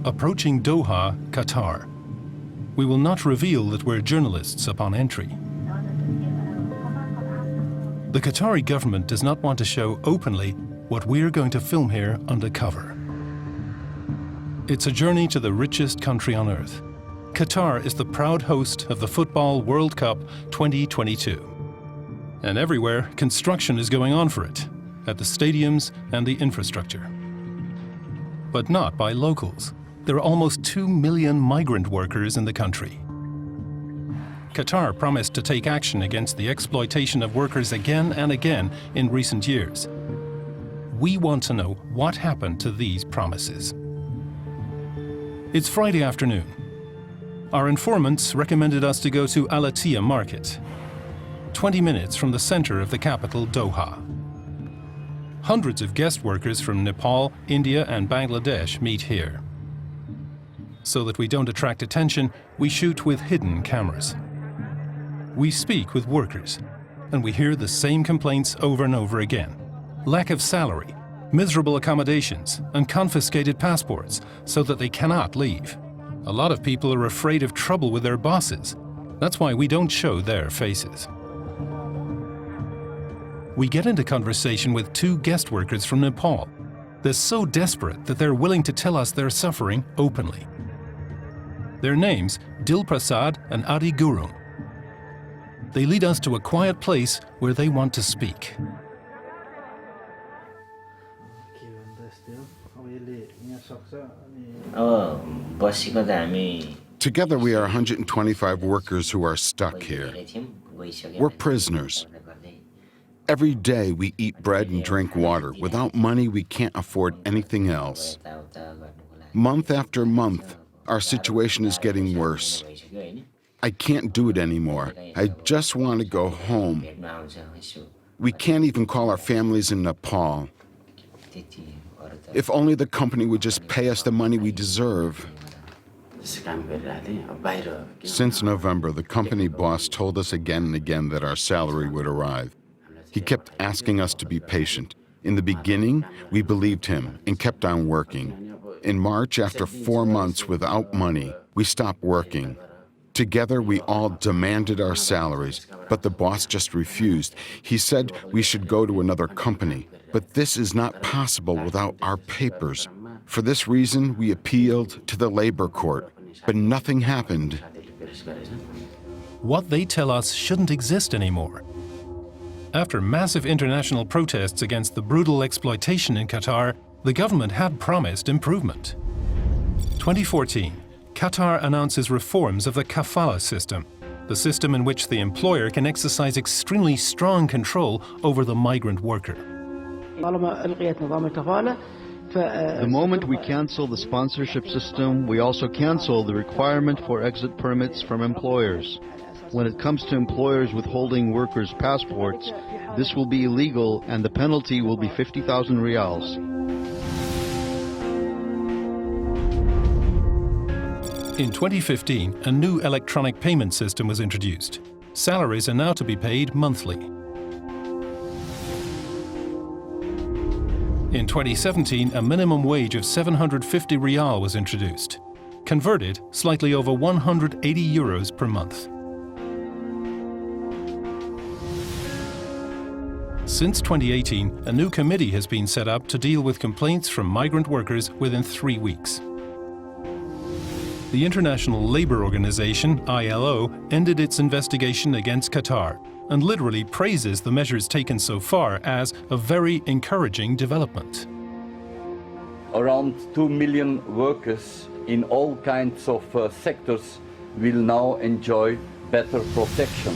approaching Doha, Qatar. We will not reveal that we're journalists upon entry. The Qatari government does not want to show openly what we're going to film here undercover. It's a journey to the richest country on earth. Qatar is the proud host of the Football World Cup 2022. And everywhere, construction is going on for it, at the stadiums and the infrastructure. But not by locals. There are almost 2 million migrant workers in the country. Qatar promised to take action against the exploitation of workers again and again in recent years. We want to know what happened to these promises. It's Friday afternoon. Our informants recommended us to go to Al Attiyah Market, 20 minutes from the center of the capital, Doha. Hundreds of guest workers from Nepal, India and Bangladesh meet here. So that we don't attract attention, we shoot with hidden cameras. We speak with workers, and we hear the same complaints over and over again. Lack of salary, miserable accommodations, and confiscated passports so that they cannot leave. A lot of people are afraid of trouble with their bosses. That's why we don't show their faces. We get into conversation with 2 guest workers from Nepal. They're so desperate that they're willing to tell us their suffering openly. Their names, Dil Prasad and Adi Gurung. They lead us to a quiet place where they want to speak. Together we are 125 workers who are stuck here. We're prisoners. Every day we eat bread and drink water. Without money, we can't afford anything else. Month after month, our situation is getting worse. I can't do it anymore. I just want to go home. We can't even call our families in Nepal. If only the company would just pay us the money we deserve. Since November, the company boss told us again and again that our salary would arrive. He kept asking us to be patient. In the beginning, we believed him and kept on working. In March, after 4 months without money, we stopped working. Together, we all demanded our salaries, but the boss just refused. He said we should go to another company, but this is not possible without our papers. For this reason, we appealed to the labor court, but nothing happened. What they tell us shouldn't exist anymore. After massive international protests against the brutal exploitation in Qatar, the government had promised improvement. 2014, Qatar announces reforms of the kafala system, the system in which the employer can exercise extremely strong control over the migrant worker. The moment we cancel the sponsorship system, we also cancel the requirement for exit permits from employers. When it comes to employers withholding workers' passports, this will be illegal and the penalty will be 50,000 riyals. In 2015, a new electronic payment system was introduced. Salaries are now to be paid monthly. In 2017, a minimum wage of 750 riyal was introduced. Converted, slightly over 180 euros per month. Since 2018, a new committee has been set up to deal with complaints from migrant workers within 3 weeks. The International Labour Organization, ILO, ended its investigation against Qatar and literally praises the measures taken so far as a very encouraging development. Around 2 million workers in all kinds of sectors will now enjoy better protection.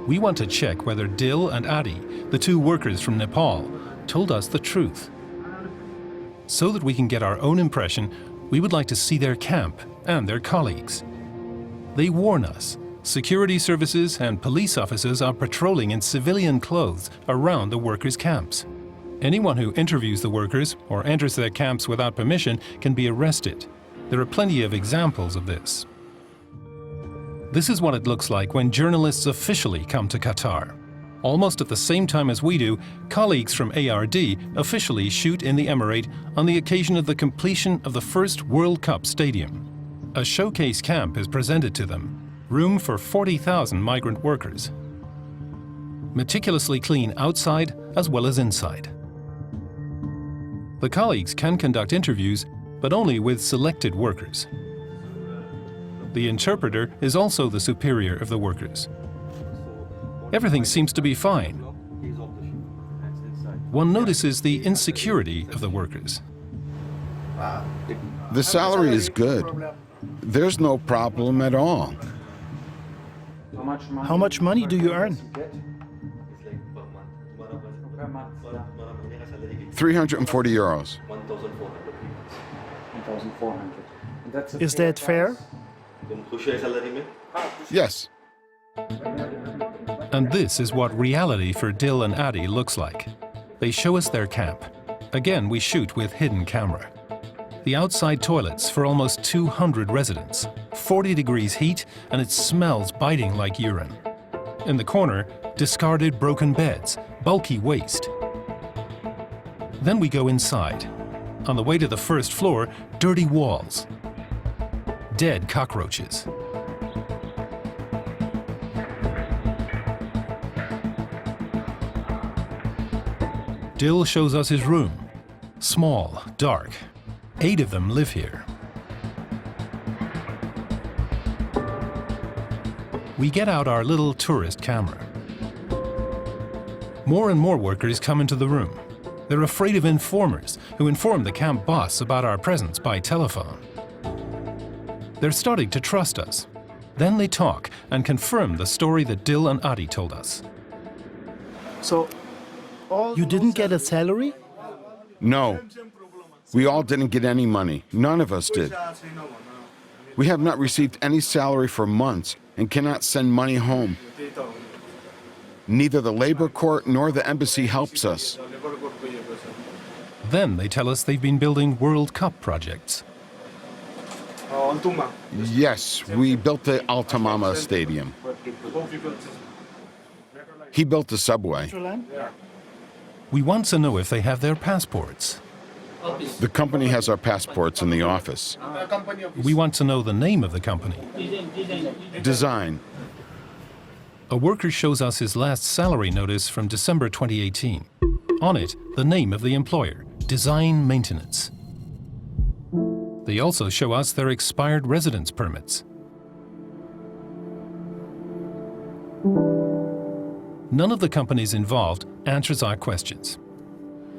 We want to check whether Dil and Adi, the 2 workers from Nepal, told us the truth. So that we can get our own impression, we would like to see their camp and their colleagues. They warn us, security services and police officers are patrolling in civilian clothes around the workers' camps. Anyone who interviews the workers or enters their camps without permission can be arrested. There are plenty of examples of this. This is what it looks like when journalists officially come to Qatar. Almost at the same time as we do, colleagues from ARD officially shoot in the Emirate on the occasion of the completion of the first World Cup stadium. A showcase camp is presented to them, room for 40,000 migrant workers. Meticulously clean outside as well as inside. The colleagues can conduct interviews, but only with selected workers. The interpreter is also the superior of the workers. Everything seems to be fine. One notices the insecurity of the workers. The salary is good. There's no problem at all. How much money do you earn? 340 euros. 1,400. Is that fair? Yes. And this is what reality for Dil and Adi looks like. They show us their camp. Again, we shoot with hidden camera. The outside toilets for almost 200 residents, 40 degrees heat, and it smells biting like urine. In the corner, discarded broken beds, bulky waste. Then we go inside. On the way to the first floor, dirty walls, dead cockroaches. Dil shows us his room. Small, dark. 8 of them live here. We get out our little tourist camera. More and more workers come into the room. They're afraid of informers who inform the camp boss about our presence by telephone. They're starting to trust us. Then they talk and confirm the story that Dil and Adi told us. So, you didn't get a salary? No. We all didn't get any money. None of us did. We have not received any salary for months and cannot send money home. Neither the labor court nor the embassy helps us. Then they tell us they've been building World Cup projects. Yes, we built the Altamama Stadium. He built the subway. We want to know if they have their passports. The company has our passports in the office. We want to know the name of the company. Design. A worker shows us his last salary notice from December 2018. On it, the name of the employer, Design Maintenance. They also show us their expired residence permits. None of the companies involved answers our questions,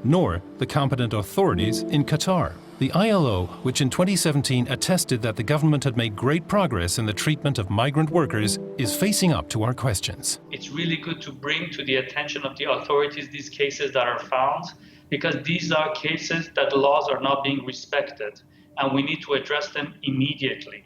nor the competent authorities in Qatar. The ILO, which in 2017 attested that the government had made great progress in the treatment of migrant workers, is facing up to our questions. It's really good to bring to the attention of the authorities these cases that are found, because these are cases that the laws are not being respected, and we need to address them immediately.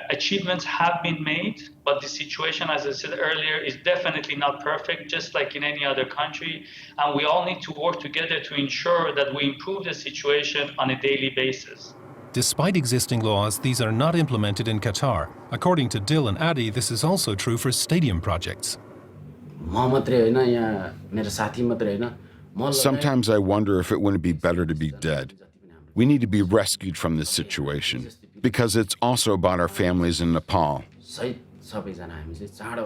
Achievements have been made, but the situation, as I said earlier, is definitely not perfect, just like in any other country. And we all need to work together to ensure that we improve the situation on a daily basis. Despite existing laws, these are not implemented in Qatar. According to Dil and Adi, this is also true for stadium projects. Sometimes I wonder if it wouldn't be better to be dead. We need to be rescued from this situation, because it's also about our families in Nepal.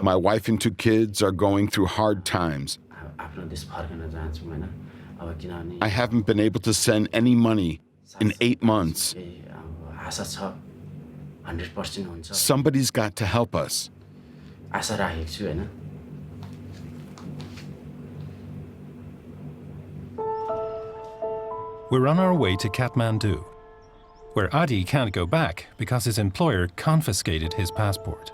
My wife and 2 kids are going through hard times. I haven't been able to send any money in 8 months. Somebody's got to help us. We're on our way to Kathmandu, where Adi can't go back because his employer confiscated his passport.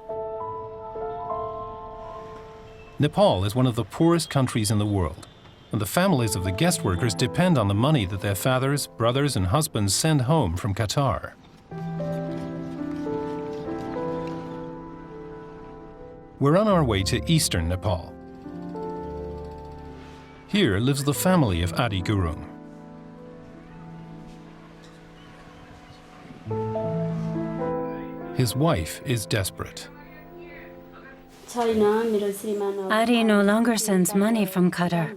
Nepal is one of the poorest countries in the world, and the families of the guest workers depend on the money that their fathers, brothers, and husbands send home from Qatar. We're on our way to eastern Nepal. Here lives the family of Adi Gurung. His wife is desperate. Adi no longer sends money from Qatar.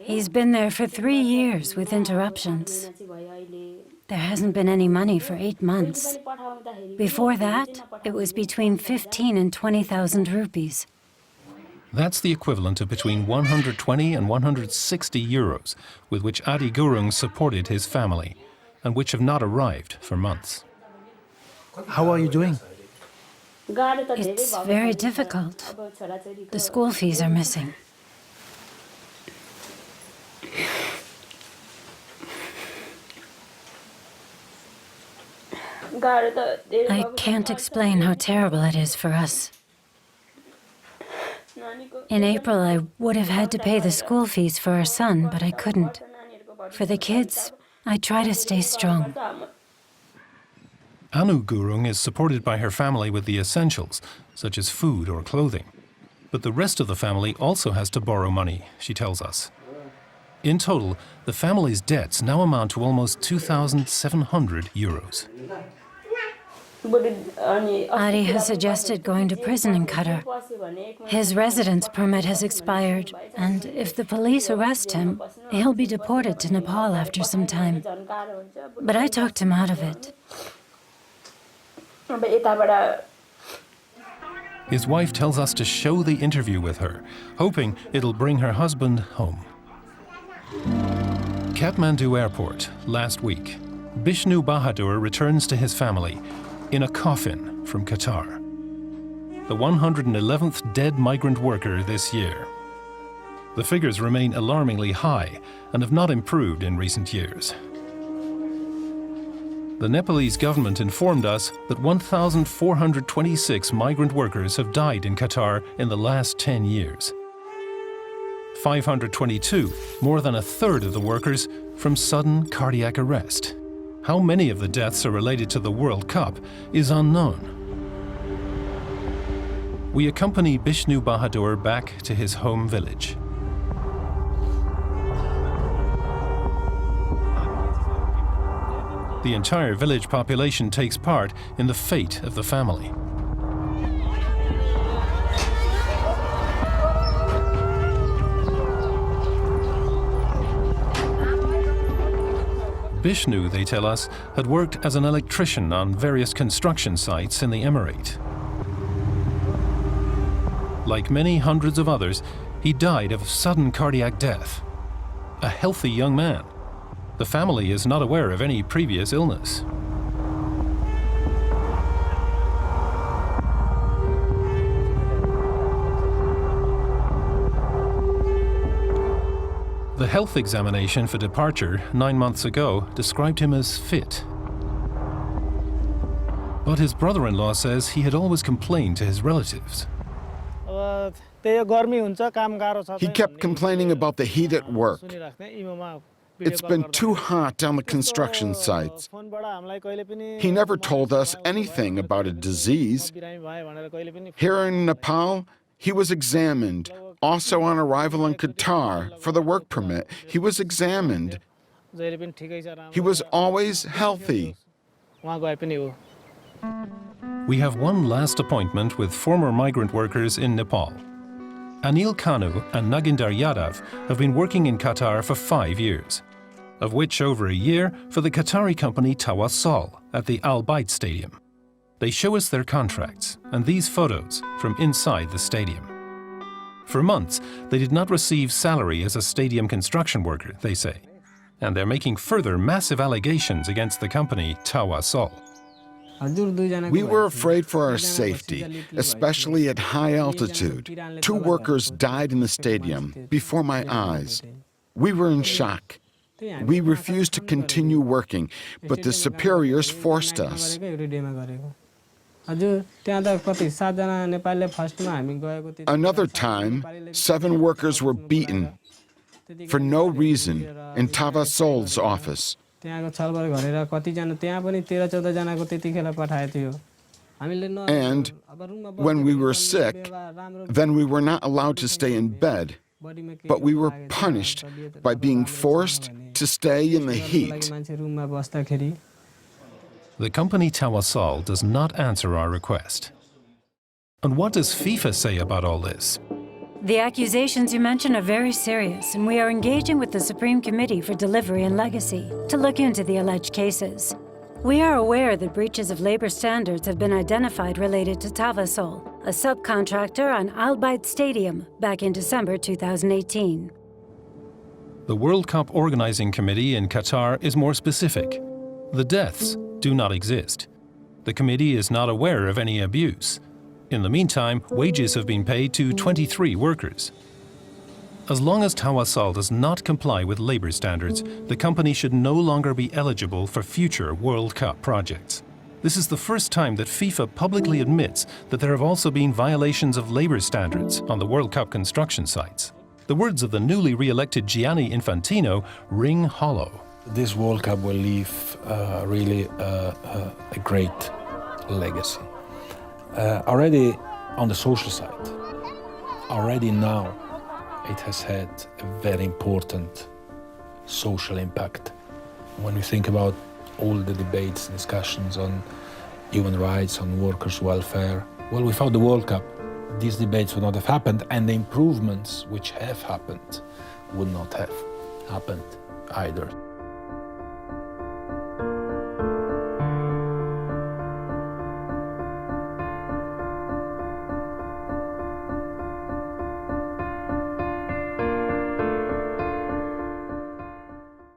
He's been there for 3 years with interruptions. There hasn't been any money for 8 months. Before that, it was between 15 and 20,000 rupees. That's the equivalent of between 120 and 160 euros, with which Adi Gurung supported his family, and which have not arrived for months. How are you doing? It's very difficult. The school fees are missing. I can't explain how terrible it is for us. In April, I would have had to pay the school fees for our son, but I couldn't. For the kids, I try to stay strong. Anu Gurung is supported by her family with the essentials, such as food or clothing. But the rest of the family also has to borrow money, she tells us. In total, the family's debts now amount to almost 2,700 euros. Adi has suggested going to prison in Qatar. His residence permit has expired, and if the police arrest him, he'll be deported to Nepal after some time. But I talked him out of it. His wife tells us to show the interview with her, hoping it'll bring her husband home. Kathmandu Airport, last week. Bishnu Bahadur returns to his family in a coffin from Qatar. The 111th dead migrant worker this year. The figures remain alarmingly high and have not improved in recent years. The Nepalese government informed us that 1,426 migrant workers have died in Qatar in the last 10 years. 522, more than a third of the workers, from sudden cardiac arrest. How many of the deaths are related to the World Cup is unknown. We accompany Bishnu Bahadur back to his home village. The entire village population takes part in the fate of the family. Bishnu, they tell us, had worked as an electrician on various construction sites in the emirate. Like many hundreds of others, he died of sudden cardiac death. A healthy young man. The family is not aware of any previous illness. The health examination for departure 9 months ago described him as fit. But his brother-in-law says he had always complained to his relatives. He kept complaining about the heat at work. It's been too hot on the construction sites. He never told us anything about a disease. Here in Nepal, he was examined. Also on arrival in Qatar for the work permit, he was examined. He was always healthy. We have one last appointment with former migrant workers in Nepal. Anil Kanu and Naginder Yadav have been working in Qatar for 5 years, of which over a year for the Qatari company Tawassol at the Al Bayt Stadium. They show us their contracts and these photos from inside the stadium. For months, they did not receive salary as a stadium construction worker, they say, and they're making further massive allegations against the company Tawassol. We were afraid for our safety, especially at high altitude. 2 workers died in the stadium before my eyes. We were in shock. We refused to continue working, but the superiors forced us. Another time, 7 workers were beaten for no reason in Tavassol's office. And when we were sick, then we were not allowed to stay in bed, but we were punished by being forced to stay in the heat. The company Tawassol does not answer our request. And what does FIFA say about all this? The accusations you mention are very serious, and we are engaging with the Supreme Committee for Delivery and Legacy to look into the alleged cases. We are aware that breaches of labor standards have been identified related to Tavasol, a subcontractor on Al Bayt Stadium, back in December 2018. The World Cup Organizing Committee in Qatar is more specific. The deaths do not exist. The committee is not aware of any abuse. In the meantime, wages have been paid to 23 workers. As long as Tawasol does not comply with labor standards, the company should no longer be eligible for future World Cup projects. This is the first time that FIFA publicly admits that there have also been violations of labor standards on the World Cup construction sites. The words of the newly re-elected Gianni Infantino ring hollow. This World Cup will leave really a great legacy. Already on the social side, already now, it has had a very important social impact. When we think about all the debates and discussions on human rights, on workers' welfare, well, without the World Cup, these debates would not have happened, and the improvements which have happened would not have happened either.